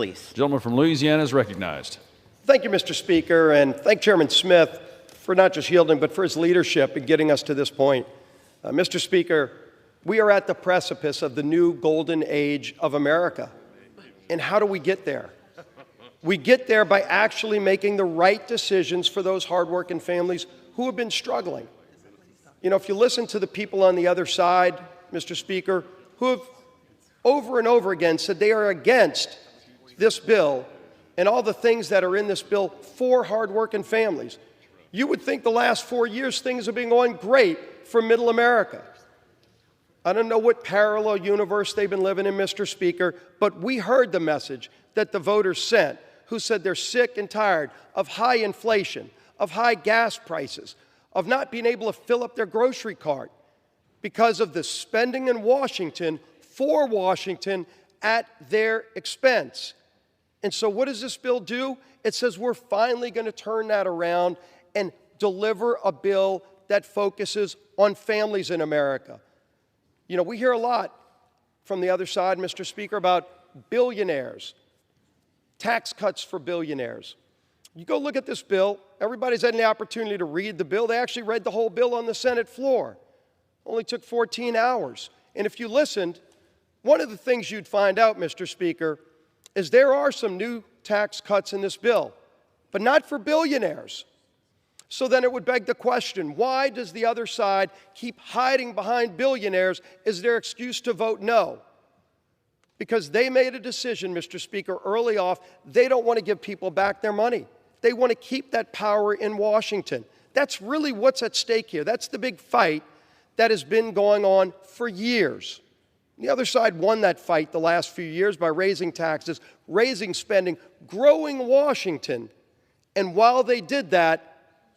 Scalise. Gentleman from Louisiana is recognized. Thank you, Mr. Speaker, and thank Chairman Smith for not just yielding, but for his leadership in getting us to this point. Mr. Speaker, we are at the precipice of the new golden age of America. And how do we get there? We get there by actually making the right decisions for those hardworking families who have been struggling. You know, if you listen to the people on the other side, Mr. Speaker, who have over and over again said they are against this bill and all the things that are in this bill for hardworking families, you would think the last 4 years things have been going great for middle America. I don't know what parallel universe they've been living in, Mr. Speaker, but we heard the message that the voters sent, who said they're sick and tired of high inflation, of high gas prices, of not being able to fill up their grocery cart because of the spending in Washington for Washington at their expense. And so what does this bill do? It says we're finally going to turn that around and deliver a bill that focuses on families in America. You know, we hear a lot from the other side, Mr. Speaker, about billionaires, tax cuts for billionaires. You go look at this bill. Everybody's had the opportunity to read the bill. They actually read the whole bill on the Senate floor. Only took 14 hours. And if you listened, one of the things you'd find out, Mr. Speaker, is there are some new tax cuts in this bill, but not for billionaires. So then it would beg the question, why does the other side keep hiding behind billionaires as their excuse to vote no? Because they made a decision, Mr. Speaker, early off, they don't want to give people back their money. They want to keep that power in Washington. That's really what's at stake here. That's the big fight that has been going on for years. The other side won that fight the last few years by raising taxes, raising spending, growing Washington. And while they did that,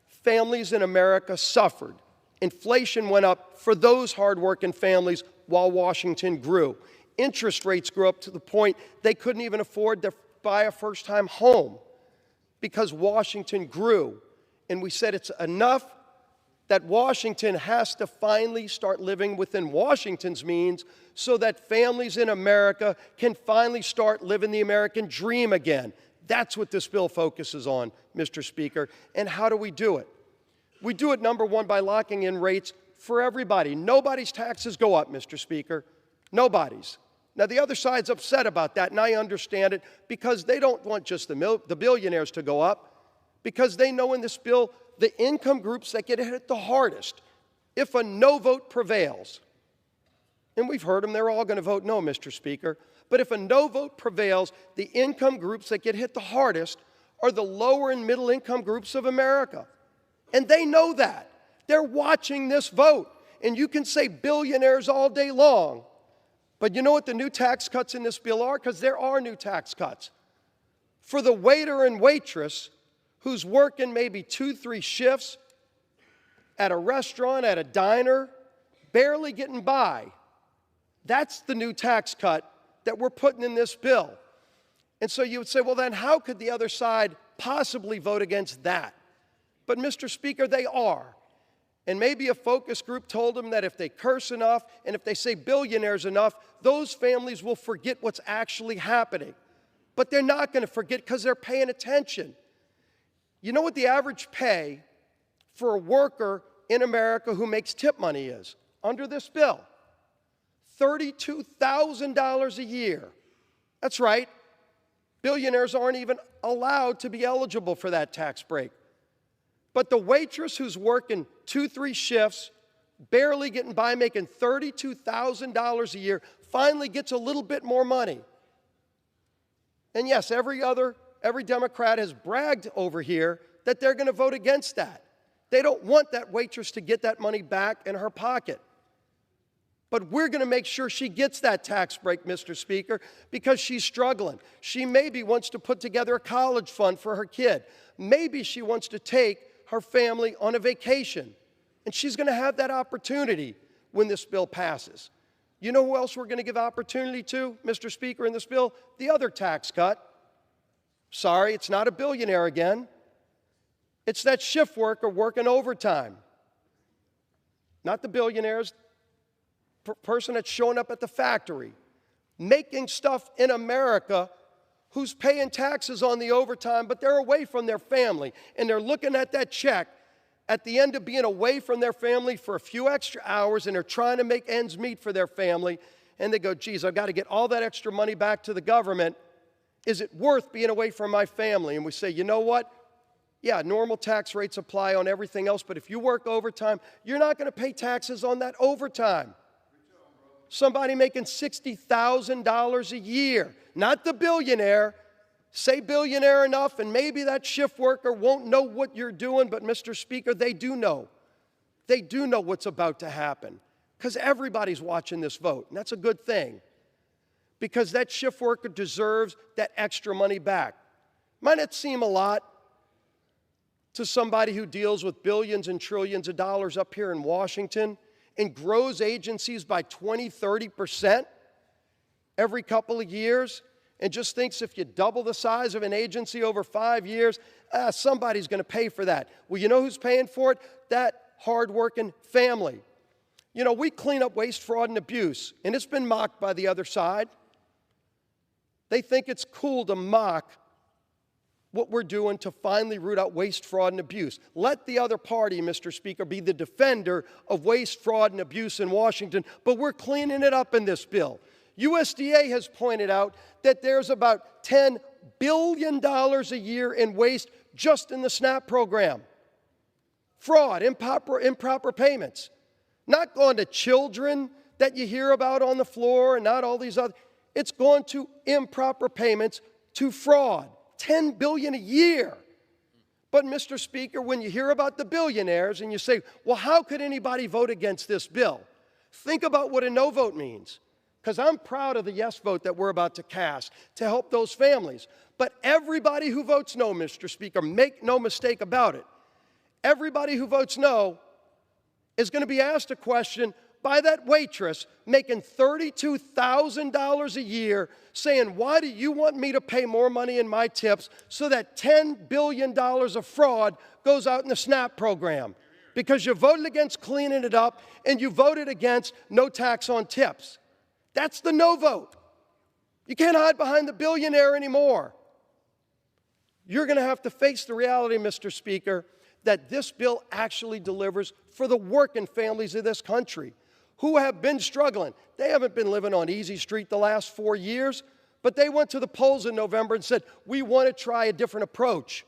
families in America suffered. Inflation went up for those hardworking families while Washington grew. Interest rates grew up to the point they couldn't even afford to buy a first-time home because Washington grew. And we said it's enough that Washington has to finally start living within Washington's means so that families in America can finally start living the American dream again. That's what this bill focuses on, Mr. Speaker. And how do we do it? We do it, number one, by locking in rates for everybody. Nobody's taxes go up, Mr. Speaker. Nobody's. Now, the other side's upset about that, and I understand it, because they don't want just the billionaires to go up, because they know in this bill the income groups that get hit the hardest if a no vote prevails. And we've heard them, they're all going to vote no, Mr. Speaker. But if a no vote prevails, the income groups that get hit the hardest are the lower and middle income groups of America. And they know that. They're watching this vote. And you can say billionaires all day long. But you know what the new tax cuts in this bill are? Because there are new tax cuts. For the waiter and waitress who's working maybe 2-3 shifts at a restaurant, at a diner, barely getting by. That's the new tax cut that we're putting in this bill. And so you would say, well, then how could the other side possibly vote against that? But, Mr. Speaker, they are. And maybe a focus group told them that if they curse enough and if they say billionaires enough, those families will forget what's actually happening. But they're not going to forget because they're paying attention. You know what the average pay for a worker in America who makes tip money is under this bill? $32,000 a year. That's right. Billionaires aren't even allowed to be eligible for that tax break. But the waitress who's working 2-3 shifts, barely getting by, making $32,000 a year, finally gets a little bit more money. And yes, every Democrat has bragged over here that they're going to vote against that. They don't want that waitress to get that money back in her pocket. But we're going to make sure she gets that tax break, Mr. Speaker, because she's struggling. She maybe wants to put together a college fund for her kid. Maybe she wants to take her family on a vacation. And she's going to have that opportunity when this bill passes. You know who else we're going to give opportunity to, Mr. Speaker, in this bill? The other tax cut. Sorry, it's not a billionaire again. It's that shift worker working overtime. Not the billionaires, person that's showing up at the factory, making stuff in America who's paying taxes on the overtime, but they're away from their family, and they're looking at that check at the end of being away from their family for a few extra hours, and they're trying to make ends meet for their family, and they go, geez, I've got to get all that extra money back to the government. Is it worth being away from my family? And we say, you know what? Yeah, normal tax rates apply on everything else, but if you work overtime, you're not going to pay taxes on that overtime. Somebody making $60,000 a year, not the billionaire. Say billionaire enough, and maybe that shift worker won't know what you're doing, but Mr. Speaker, they do know. They do know what's about to happen, because everybody's watching this vote, and that's a good thing, because that shift worker deserves that extra money back. Might not seem a lot to somebody who deals with billions and trillions of dollars up here in Washington and grows agencies by 20, 30% every couple of years, and just thinks if you double the size of an agency over 5 years, somebody's going to pay for that. Well, you know who's paying for it? That hardworking family. You know, we clean up waste, fraud, and abuse, and it's been mocked by the other side. They think it's cool to mock what we're doing to finally root out waste, fraud, and abuse. Let the other party, Mr. Speaker, be the defender of waste, fraud, and abuse in Washington, but we're cleaning it up in this bill. USDA has pointed out that there's about $10 billion a year in waste just in the SNAP program. Fraud, improper payments. Not going to children that you hear about on the floor and not all these other. It's going to improper payments, to fraud. $10 billion a year. But, Mr. Speaker, when you hear about the billionaires and you say, well, how could anybody vote against this bill? Think about what a no vote means. Because I'm proud of the yes vote that we're about to cast to help those families. But everybody who votes no, Mr. Speaker, make no mistake about it, everybody who votes no is going to be asked a question by that waitress making $32,000 a year saying, why do you want me to pay more money in my tips so that $10 billion of fraud goes out in the SNAP program? Because you voted against cleaning it up and you voted against no tax on tips. That's the no vote. You can't hide behind the billionaire anymore. You're going to have to face the reality, Mr. Speaker, that this bill actually delivers for the working families of this country who have been struggling. They haven't been living on easy street the last 4 years, but they went to the polls in November and said, we want to try a different approach.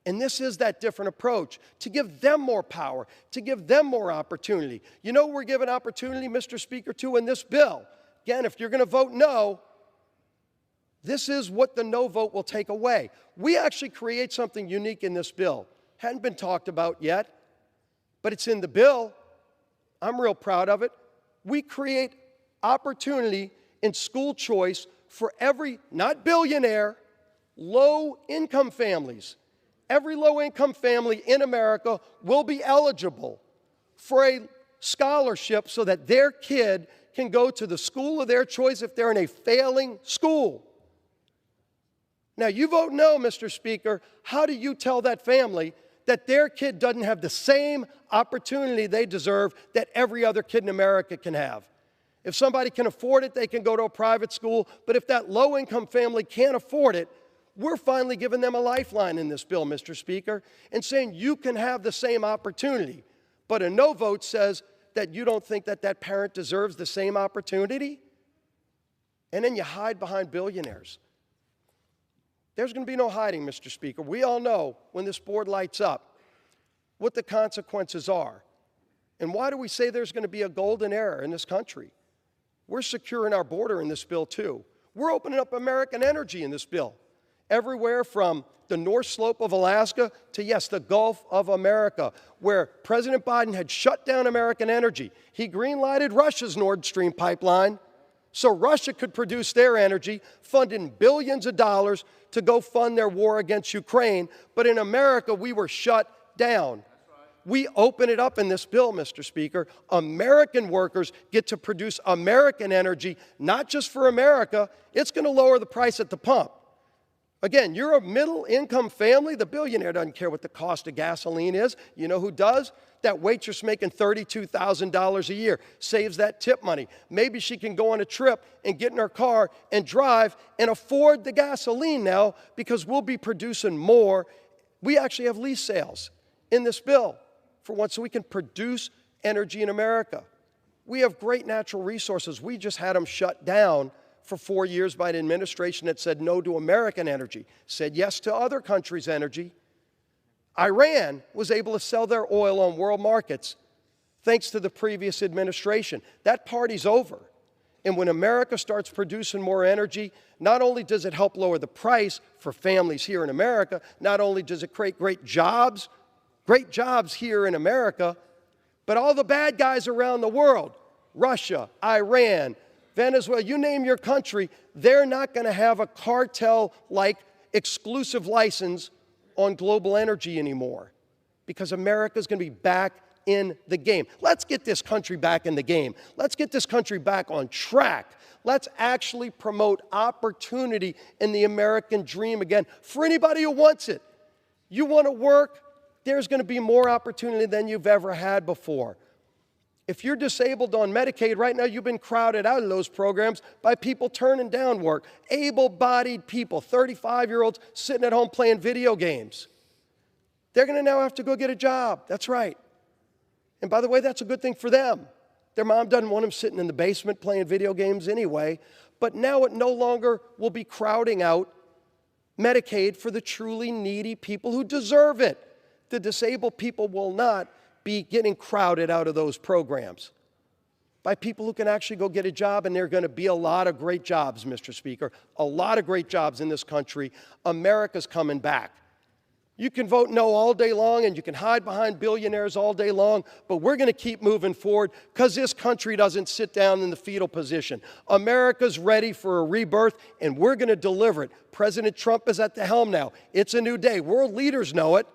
And this is that different approach, to give them more power, to give them more opportunity. You know we're giving opportunity, Mr. Speaker, to in this bill. Again, if you're going to vote no, this is what the no vote will take away. We actually create something unique in this bill. Hadn't been talked about yet, but it's in the bill. I'm real proud of it. We create opportunity in school choice for every, not billionaire, low-income families. Every low-income family in America will be eligible for a scholarship so that their kid can go to the school of their choice if they're in a failing school. Now, you vote no, Mr. Speaker. How do you tell that family that their kid doesn't have the same opportunity they deserve that every other kid in America can have? If somebody can afford it, they can go to a private school. But if that low-income family can't afford it, we're finally giving them a lifeline in this bill, Mr. Speaker, and saying you can have the same opportunity. But a no vote says that you don't think that that parent deserves the same opportunity? And then you hide behind billionaires. There's going to be no hiding, Mr. Speaker. We all know when this board lights up what the consequences are. And why do we say there's going to be a golden era in this country? We're securing our border in this bill, too. We're opening up American energy in this bill. Everywhere from the North Slope of Alaska to, yes, the Gulf of America, where President Biden had shut down American energy. He green-lighted Russia's Nord Stream pipeline so Russia could produce their energy, funding billions of dollars to go fund their war against Ukraine. But in America, we were shut down. We open it up in this bill, Mr. Speaker. American workers get to produce American energy, not just for America. It's going to lower the price at the pump. Again, you're a middle-income family. The billionaire doesn't care what the cost of gasoline is. You know who does? That waitress making $32,000 a year saves that tip money. Maybe she can go on a trip and get in her car and drive and afford the gasoline now because we'll be producing more. We actually have lease sales in this bill for once, so we can produce energy in America. We have great natural resources. We just had them shut down for 4 years by an administration that said no to American energy, said yes to other countries' energy. Iran was able to sell their oil on world markets thanks to the previous administration. That party's over. And when America starts producing more energy, not only does it help lower the price for families here in America, not only does it create great jobs here in America, but all the bad guys around the world, Russia, Iran, Venezuela, you name your country, they're not going to have a cartel-like exclusive license on global energy anymore because America's going to be back in the game. Let's get this country back in the game. Let's get this country back on track. Let's actually promote opportunity in the American dream again for anybody who wants it. You want to work? There's going to be more opportunity than you've ever had before. If you're disabled on Medicaid, right now you've been crowded out of those programs by people turning down work. Able-bodied people, 35-year-olds sitting at home playing video games. They're going to now have to go get a job. That's right. And by the way, that's a good thing for them. Their mom doesn't want them sitting in the basement playing video games anyway. But now it no longer will be crowding out Medicaid for the truly needy people who deserve it. The disabled people will not be getting crowded out of those programs by people who can actually go get a job, and there are going to be a lot of great jobs, Mr. Speaker, a lot of great jobs in this country. America's coming back. You can vote no all day long, and you can hide behind billionaires all day long, but we're going to keep moving forward because this country doesn't sit down in the fetal position. America's ready for a rebirth, and we're going to deliver it. President Trump is at the helm now. It's a new day. World leaders know it.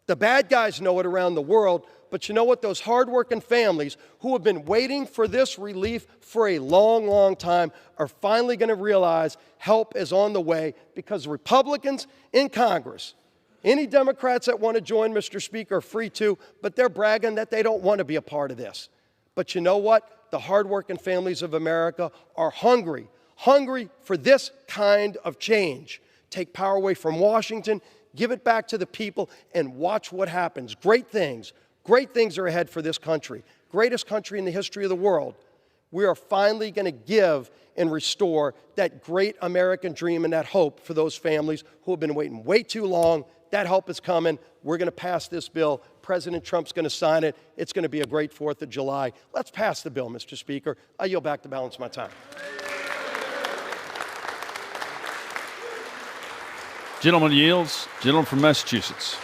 The bad guys know it around the world. But you know what? Those hardworking families who have been waiting for this relief for a long, long time are finally going to realize help is on the way because Republicans in Congress, any Democrats that want to join, Mr. Speaker, are free to, but they're bragging that they don't want to be a part of this. But you know what? The hardworking families of America are hungry for this kind of change. Take power away from Washington, give it back to the people, and watch what happens. Great things are ahead for this country, greatest country in the history of the world. We are finally going to give and restore that great American dream and that hope for those families who have been waiting way too long. That hope is coming. We're going to pass this bill. President Trump's going to sign it. It's going to be a great 4th of July. Let's pass the bill, Mr. Speaker. I yield back to balance my time. Gentleman yields. Gentleman from Massachusetts.